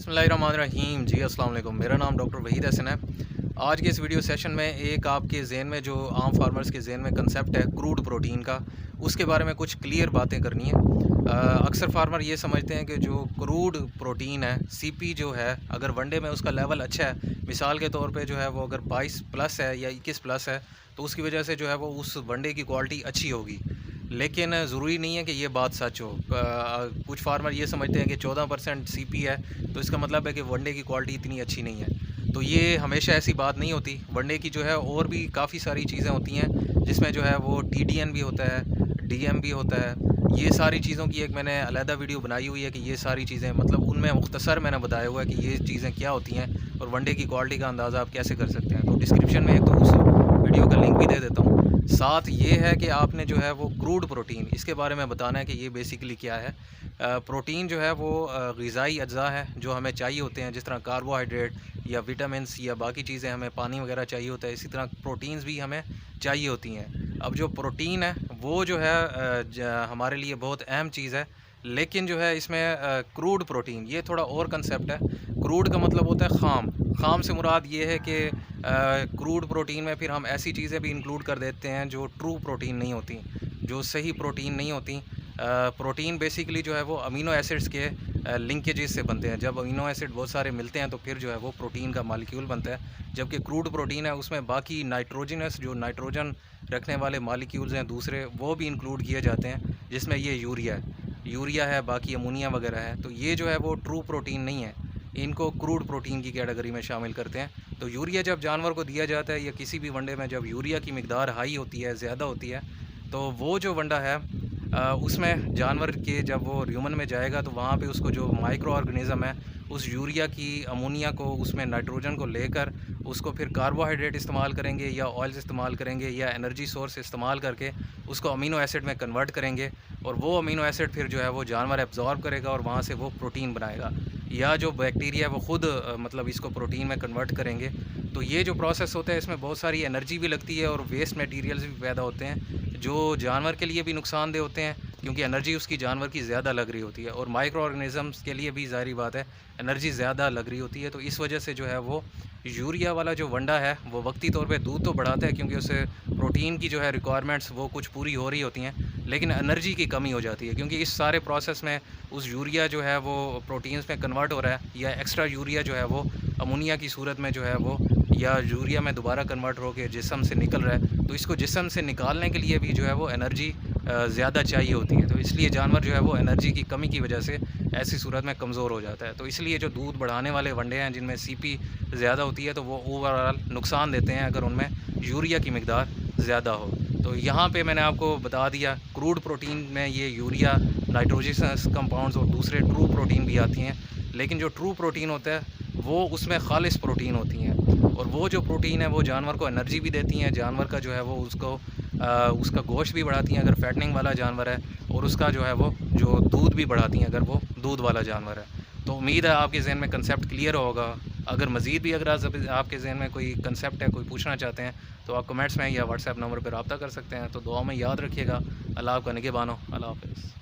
बिस्मिल्लाहिर्रहमानिर्रहीम। जी अस्सलाम वालेकुम। मेरा नाम डॉक्टर वहीद हसन है। आज के इस वीडियो सेशन में एक आपके ज़हन में जो आम फार्मर्स के ज़हन में कंसेप्ट है क्रूड प्रोटीन का, उसके बारे में कुछ क्लियर बातें करनी है। अक्सर फार्मर ये समझते हैं कि जो क्रूड प्रोटीन है सीपी जो है, अगर वनडे में उसका लेवल अच्छा है, मिसाल के तौर पे जो है वो अगर 22 प्लस है या 21 प्लस है, तो उसकी वजह से जो है वो उस वनडे की क्वालिटी अच्छी होगी। लेकिन ज़रूरी नहीं है कि ये बात सच हो। कुछ फार्मर ये समझते हैं कि 14% सीपी है, तो इसका मतलब है कि वनडे की क्वालिटी इतनी अच्छी नहीं है। तो ये हमेशा ऐसी बात नहीं होती। वनडे की जो है और भी काफ़ी सारी चीज़ें होती हैं, जिसमें जो है वो टीडीएन भी होता है, डीएम भी होता है। ये सारी चीज़ों की एक मैंने अलहदा वीडियो बनाई हुई है कि ये सारी चीज़ें, मतलब उनमें मुख्तसर मैंने बताया हुआ है कि ये चीज़ें क्या होती हैं और वनडे की क्वालिटी का अंदाज़ा आप कैसे कर सकते हैं। तो डिस्क्रिप्शन में एक तो उस वीडियो का लिंक भी दे देता हूँ। साथ ये है कि आपने जो है वो क्रूड प्रोटीन, इसके बारे में बताना है कि ये बेसिकली क्या है। प्रोटीन जो है वो ग़िज़ाई अज्जा है जो हमें चाहिए होते हैं, जिस तरह कार्बोहाइड्रेट या विटामिन्स या बाकी चीज़ें हमें पानी वगैरह चाहिए होता है, इसी तरह प्रोटीन्स भी हमें चाहिए होती हैं। अब जो प्रोटीन है वो जो है हमारे लिए बहुत अहम चीज़ है, लेकिन जो है इसमें क्रूड प्रोटीन ये थोड़ा और कंसेप्ट है। क्रूड का मतलब होता है खाम। खाम से मुराद ये है कि क्रूड प्रोटीन में फिर हम ऐसी चीज़ें भी इंक्लूड कर देते हैं जो ट्रू प्रोटीन नहीं होती, जो सही प्रोटीन नहीं होती। प्रोटीन बेसिकली जो है वो अमीनो एसिड्स के लिंकेजेस से बनते हैं। जब अमीनो एसिड बहुत सारे मिलते हैं तो फिर जो है वो प्रोटीन का मालिक्यूल बनता है। जबकि क्रूड प्रोटीन है उसमें बाकी नाइट्रोजनस, जो नाइट्रोजन रखने वाले मालिक्यूल्स हैं दूसरे, वो भी इंक्लूड किए जाते हैं, जिसमें ये यूरिया है, बाकी अमोनिया वगैरह है। तो ये जो है वो ट्रू प्रोटीन नहीं है, इनको क्रूड प्रोटीन की कैटेगरी में शामिल करते हैं। तो यूरिया जब जानवर को दिया जाता है या किसी भी वनडे में जब यूरिया की मिकदार हाई होती है, ज़्यादा होती है, तो वो जो वंडा है उसमें जानवर के जब वो र्यूमन में जाएगा तो वहाँ पे उसको जो माइक्रो ऑर्गेनिज़म है उस यूरिया की अमोनिया को, उसमें नाइट्रोजन को लेकर उसको फिर कार्बोहाइड्रेट इस्तेमाल करेंगे या ऑयल्स इस्तेमाल करेंगे या एनर्जी सोर्स इस्तेमाल करके उसको अमीनो एसिड में कन्वर्ट करेंगे, और वो अमीनो एसिड फिर जो है वो जानवर एब्जॉर्ब करेगा और वहाँ से वो प्रोटीन बनाएगा, या जो बैक्टीरिया है वो ख़ुद मतलब इसको प्रोटीन में कन्वर्ट करेंगे। तो ये जो प्रोसेस होता है इसमें बहुत सारी एनर्जी भी लगती है और वेस्ट मटेरियल्स भी पैदा होते हैं, जो जानवर के लिए भी नुकसानदेह होते हैं, क्योंकि एनर्जी उसकी जानवर की ज़्यादा लग रही होती है, और माइक्रो ऑर्गेनिज़म्स के लिए भी ज़ाहिर बात है एनर्जी ज़्यादा लग रही होती है। तो इस वजह से जो है वो यूरिया वाला जो वंडा है वो वक्ती तौर पे दूध तो बढ़ाता है, क्योंकि उससे प्रोटीन की जो है रिक्वायरमेंट्स वो कुछ पूरी हो रही होती हैं, लेकिन एनर्जी की कमी हो जाती है, क्योंकि इस सारे प्रोसेस में उस यूरिया जो है वो प्रोटीन्स में कन्वर्ट हो रहा है, या एक्स्ट्रा यूरिया जो है वो अमोनिया की सूरत में जो है वो या यूरिया में दोबारा कन्वर्ट होकर जिस्म से निकल रहा है। तो इसको जिस्म से निकालने के लिए भी जो है वो एनर्जी ज़्यादा चाहिए होती है। तो इसलिए जानवर जो है वो एनर्जी की कमी की वजह से ऐसी सूरत में कमज़ोर हो जाता है। तो इसलिए जो दूध बढ़ाने वाले वंडे हैं जिनमें सीपी ज़्यादा होती है, तो वो ओवरऑल नुकसान देते हैं अगर उनमें यूरिया की मिकदार ज़्यादा हो। तो यहाँ पे मैंने आपको बता दिया क्रूड प्रोटीन में ये यूरिया, नाइट्रोजनस कंपाउंड्स और दूसरे ट्रू प्रोटीन भी आती हैं, लेकिन जो ट्रू प्रोटीन होता है वो उसमें खालिस प्रोटीन होती हैं, और वो जो प्रोटीन है वो जानवर को एनर्जी भी देती हैं, जानवर का जो है वो उसका गोश्त भी बढ़ाती हैं अगर फैटनिंग वाला जानवर है, और उसका जो है वो जो दूध भी बढ़ाती हैं अगर वो दूध वाला जानवर है। तो उम्मीद है आपके ज़हन में कंसेप्ट क्लियर होगा। अगर मज़ीद भी अगर आपके ज़हन में कोई कंसेप्ट है, कोई पूछना चाहते हैं, तो आप कमेंट्स में या व्हाट्सएप नंबर पर रब्ता कर सकते हैं। तो दुआ में याद रखिएगा। अल्लाह आपका निगहबान हो। अल्लाह हाफ़िज़।